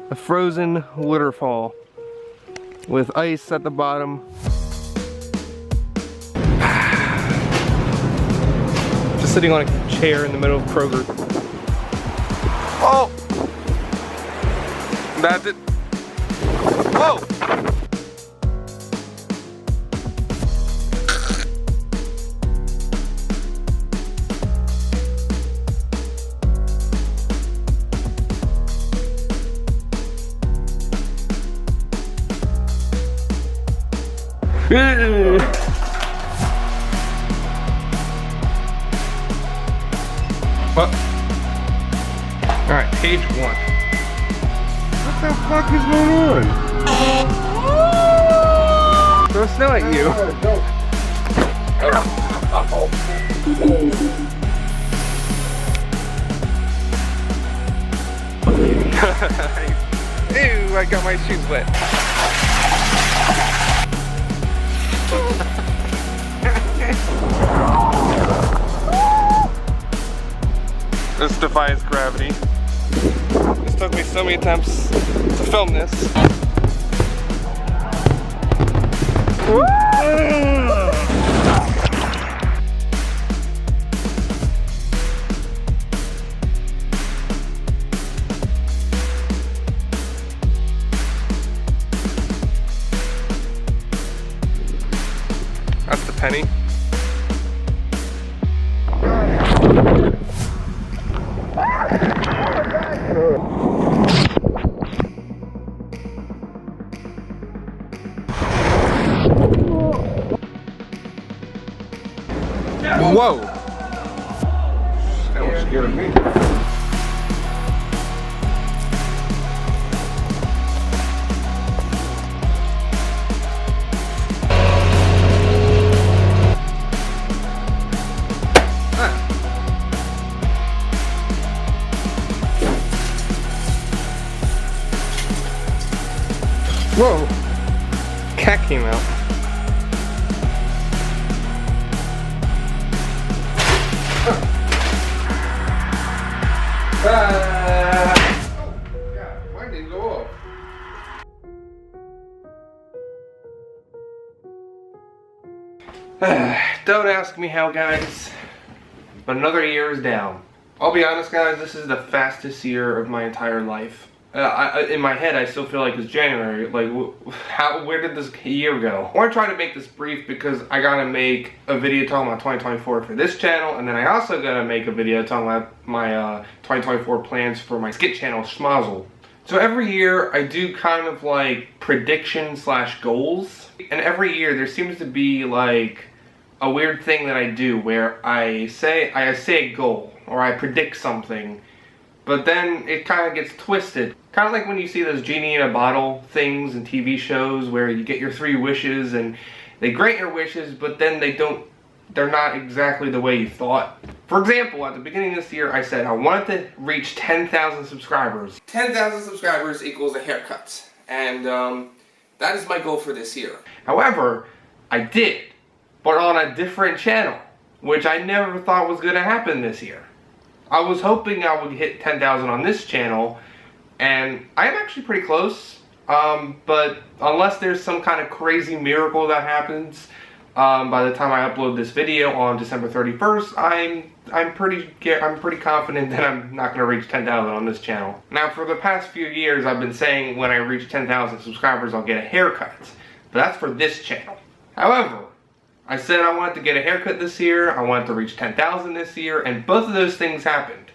a frozen waterfall with ice at the bottom. Just sitting on a chair in the middle of Kroger. Oh! That's it. Whoa! Well, alright, page 1. What the fuck is going on? Throw snow at you. Ew, I got my shoes wet. This defies gravity. This took me so many attempts to film this. That's the penny. Whoa! That was scaring me. Whoa! Cat came out. Why did it go off? Don't ask me how, guys, but another year is down. I'll be honest, guys, this is the fastest year of my entire life. In my head, I still feel like it's January. Like, where did this year go? I want to try to make this brief because I gotta make a video talking about 2024 for this channel, and then I also gotta make a video talking about my 2024 plans for my skit channel, Schmozzle. So every year, I do kind of like predictions / goals, and every year there seems to be like a weird thing that I do where I say a goal or I predict something, but then it kind of gets twisted. Kind of like when you see those genie in a bottle things in TV shows where you get your 3 wishes and they grant your wishes, but then they're not exactly the way you thought. For example, at the beginning of this year, I said I wanted to reach 10,000 subscribers. 10,000 subscribers equals a haircut. And that is my goal for this year. However, I did, but on a different channel, which I never thought was going to happen this year. I was hoping I would hit 10,000 on this channel, and I am actually pretty close, but unless there's some kind of crazy miracle that happens by the time I upload this video on December 31st, I'm pretty confident that I'm not going to reach 10,000 on this channel. Now, for the past few years, I've been saying when I reach 10,000 subscribers, I'll get a haircut, but that's for this channel. However, I said I wanted to get a haircut this year, I wanted to reach 10,000 this year, and both of those things happened.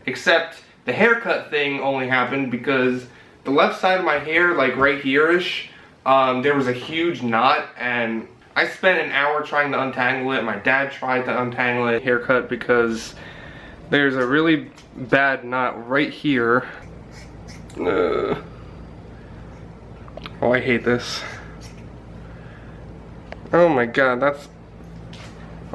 Except the haircut thing only happened because the left side of my hair, like right here-ish, there was a huge knot, and I spent an hour trying to untangle it. My dad tried to untangle it. Haircut because there's a really bad knot right here. Oh, I hate this. Oh my god, that's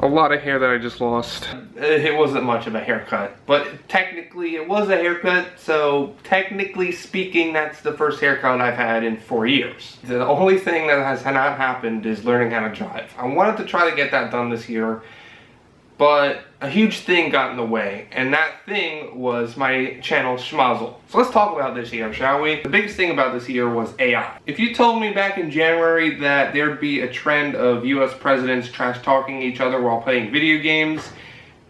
a lot of hair that I just lost. It wasn't much of a haircut, but technically it was a haircut, so technically speaking, that's the first haircut I've had in 4 years. The only thing that has not happened is learning how to drive. I wanted to try to get that done this year, But a huge thing got in the way, and that thing was my channel Schmozzle. So let's talk about this year, shall we? The biggest thing about this year was AI. If you told me back in January that there'd be a trend of US presidents trash talking each other while playing video games,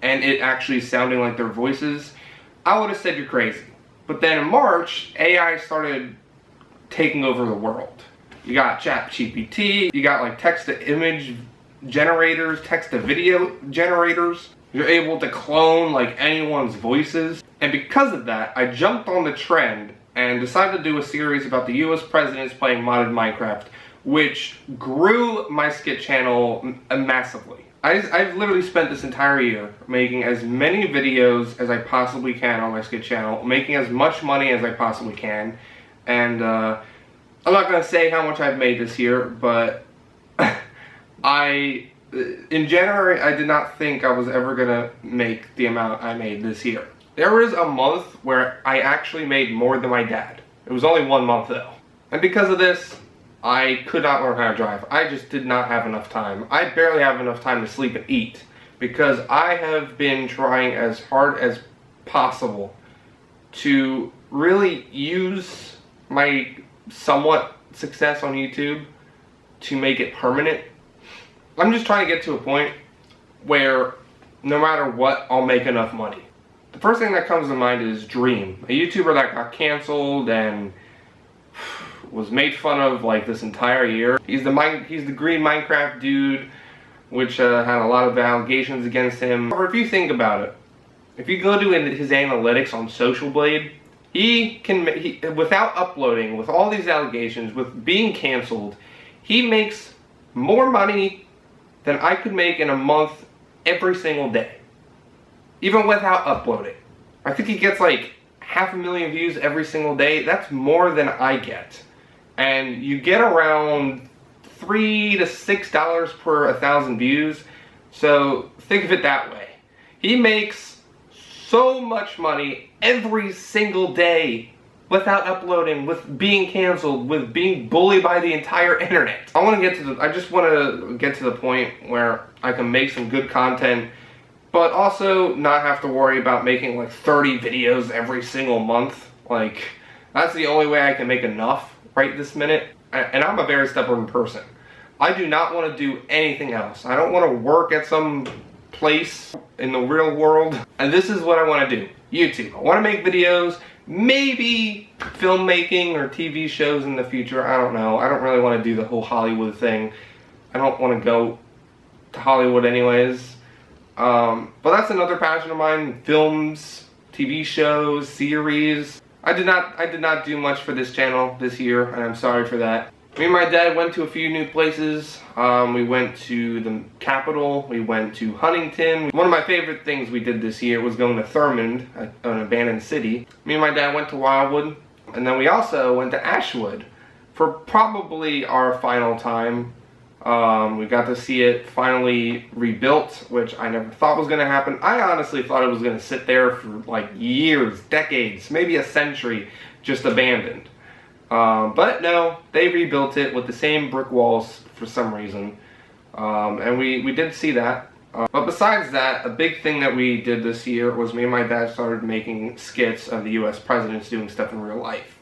and it actually sounding like their voices, I would have said you're crazy. But then in March, AI started taking over the world. You got ChatGPT, you got like text-to-image generators, text-to-video generators. You're able to clone like anyone's voices. And because of that, I jumped on the trend and decided to do a series about the US presidents playing modded Minecraft, which grew my skit channel massively. I've literally spent this entire year making as many videos as I possibly can on my skit channel, making as much money as I possibly can, and I'm not going to say how much I've made this year, but in January, I did not think I was ever gonna make the amount I made this year. There was a month where I actually made more than my dad. It was only 1 month though. And because of this, I could not learn how to drive. I just did not have enough time. I barely have enough time to sleep and eat because I have been trying as hard as possible to really use my somewhat success on YouTube to make it permanent. I'm just trying to get to a point where no matter what, I'll make enough money. The first thing that comes to mind is Dream, a YouTuber that got canceled and was made fun of like this entire year. He's the green Minecraft dude, which had a lot of allegations against him. Or if you think about it, if you go to his analytics on Social Blade, he without uploading, with all these allegations, with being canceled, he makes more money than I could make in a month every single day, even without uploading. I think he gets like 500,000 views every single day. That's more than I get. And you get around $3 to $6 per 1,000 views. So think of it that way. He makes so much money every single day without uploading, with being canceled, with being bullied by the entire internet. I just want to get to the point where I can make some good content, but also not have to worry about making like 30 videos every single month. Like, that's the only way I can make enough right this minute. And I'm a very stubborn person. I do not want to do anything else. I don't want to work at some place in the real world. And this is what I want to do. YouTube. I want to make videos, maybe filmmaking or TV shows in the future. I don't know. I don't really want to do the whole Hollywood thing. I don't want to go to Hollywood anyways. But that's another passion of mine. Films, TV shows, series. I did not do much for this channel this year, and I'm sorry for that. Me and my dad went to a few new places. We went to the Capitol, we went to Huntington. One of my favorite things we did this year was going to Thurmond, an abandoned city. Me and my dad went to Wildwood, and then we also went to Ashwood for probably our final time. We got to see it finally rebuilt, which I never thought was going to happen. I honestly thought it was going to sit there for like years, decades, maybe a century, just abandoned. But no, they rebuilt it with the same brick walls for some reason. And we did see that. But besides that, a big thing that we did this year was me and my dad started making skits of the US presidents doing stuff in real life.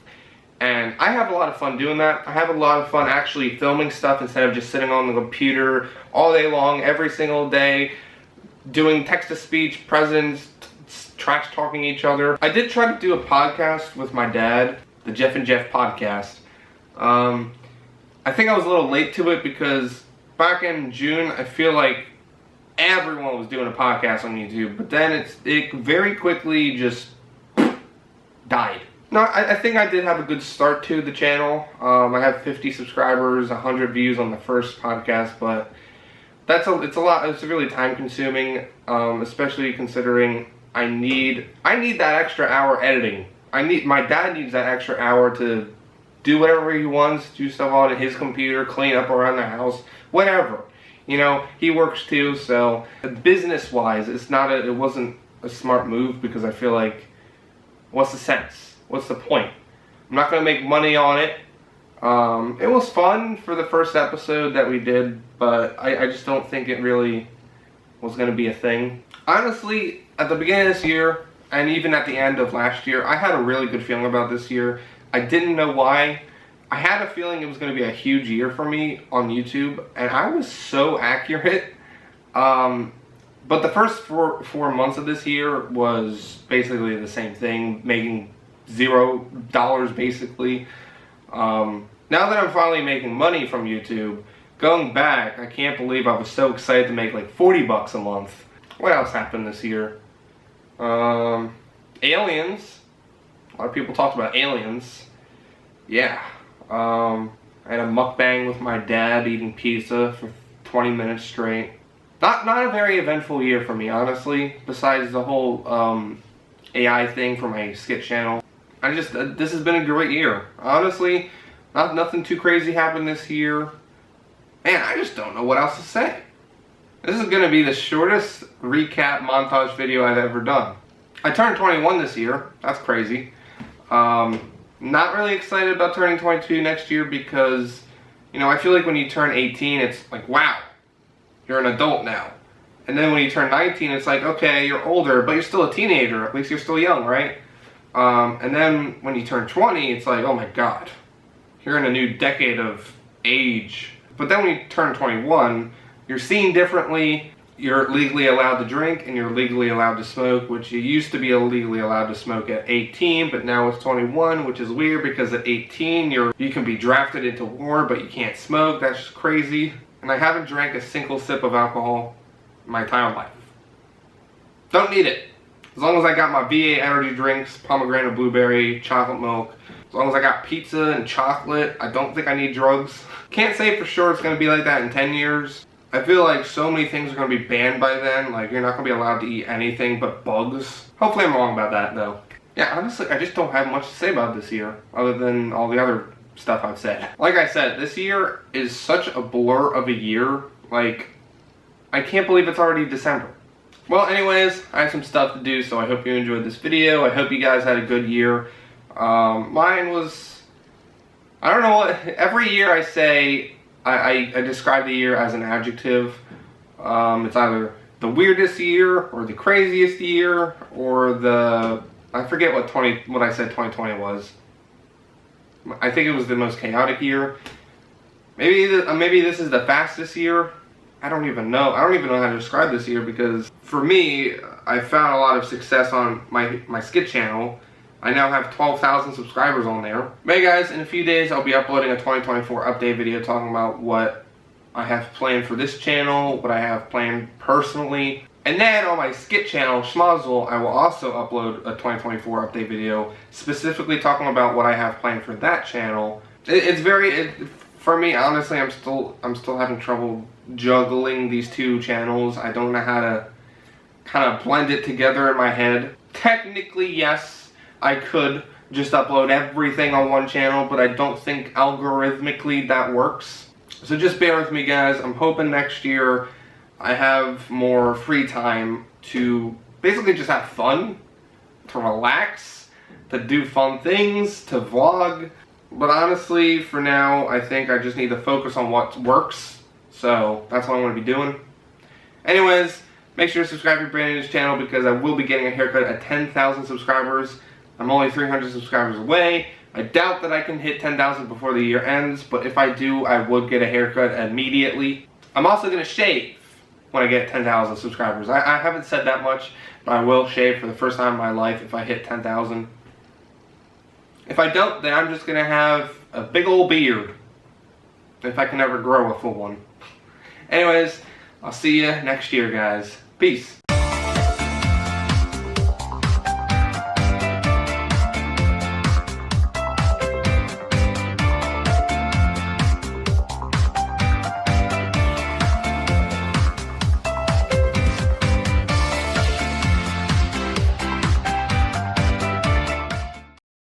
And I have a lot of fun doing that. I have a lot of fun actually filming stuff instead of just sitting on the computer all day long, every single day, doing text-to-speech, presidents trash talking each other. I did try to do a podcast with my dad, the Jeff and Jeff podcast. I think I was a little late to it because back in June, I feel like everyone was doing a podcast on YouTube, but then it very quickly just died. No, I think I did have a good start to the channel. I have 50 subscribers, 100 views on the first podcast, but it's a lot. It's really time consuming, especially considering I need that extra hour editing. My dad needs that extra hour to do whatever he wants, do stuff on his computer, clean up around the house, whatever. You know, he works too, so business-wise, it wasn't a smart move because I feel like, what's the sense? What's the point? I'm not going to make money on it. It was fun for the first episode that we did, but I just don't think it really was going to be a thing. Honestly, at the beginning of this year, and even at the end of last year, I had a really good feeling about this year. I didn't know why. I had a feeling it was going to be a huge year for me on YouTube, and I was so accurate. But the first four months of this year was basically the same thing, making $0 basically. Now that I'm finally making money from YouTube, going back, I can't believe I was so excited to make like 40 bucks a month. What else happened this year? Aliens. A lot of people talked about Aliens. Yeah. I had a mukbang with my dad eating pizza for 20 minutes straight. Not a very eventful year for me, honestly, besides the whole AI thing for my skit channel. This has been a great year. Honestly, nothing too crazy happened this year. Man, I just don't know what else to say. This is going to be the shortest recap montage video I've ever done. I turned 21 this year. That's crazy. Not really excited about turning 22 next year because, you know, I feel like when you turn 18, it's like, wow, you're an adult now. And then when you turn 19, it's like, okay, you're older, but you're still a teenager. At least you're still young, right? And then when you turn 20, it's like, oh my God, you're in a new decade of age. But then when you turn 21, you're seen differently. You're legally allowed to drink and you're legally allowed to smoke, which you used to be illegally allowed to smoke at 18, but now it's 21, which is weird because at 18 you can be drafted into war, but you can't smoke. That's just crazy. And I haven't drank a single sip of alcohol in my entire life. Don't need it. As long as I got my V8 energy drinks, pomegranate blueberry, chocolate milk, as long as I got pizza and chocolate, I don't think I need drugs. Can't say for sure it's going to be like that in 10 years. I feel like so many things are going to be banned by then. Like, you're not going to be allowed to eat anything but bugs. Hopefully I'm wrong about that, though. Yeah, honestly, I just don't have much to say about this year, other than all the other stuff I've said. Like I said, this year is such a blur of a year. Like, I can't believe it's already December. Well, anyways, I have some stuff to do, so I hope you enjoyed this video. I hope you guys had a good year. Mine was, I don't know what, every year I say, I describe the year as an adjective. It's either the weirdest year, or the craziest year, or the, I forget what I said 2020 was. I think it was the most chaotic year. Maybe this is the fastest year. I don't even know. I don't even know how to describe this year because for me, I found a lot of success on my skit channel. I now have 12,000 subscribers on there. But hey guys, in a few days I'll be uploading a 2024 update video talking about what I have planned for this channel, what I have planned personally. And then on my skit channel, Schmozzle, I will also upload a 2024 update video specifically talking about what I have planned for that channel. For me, honestly, I'm still having trouble juggling these two channels. I don't know how to kind of blend it together in my head. Technically, yes, I could just upload everything on one channel, but I don't think algorithmically that works. So just bear with me, guys. I'm hoping next year I have more free time to basically just have fun, to relax, to do fun things, to vlog. But honestly, for now, I think I just need to focus on what works. So that's what I'm going to be doing. Anyways, make sure to subscribe if you're brand new to this channel because I will be getting a haircut at 10,000 subscribers. I'm only 300 subscribers away. I doubt that I can hit 10,000 before the year ends, but if I do, I would get a haircut immediately. I'm also going to shave when I get 10,000 subscribers. I haven't said that much, but I will shave for the first time in my life if I hit 10,000. If I don't, then I'm just going to have a big old beard. If I can ever grow a full one. Anyways, I'll see you next year, guys. Peace.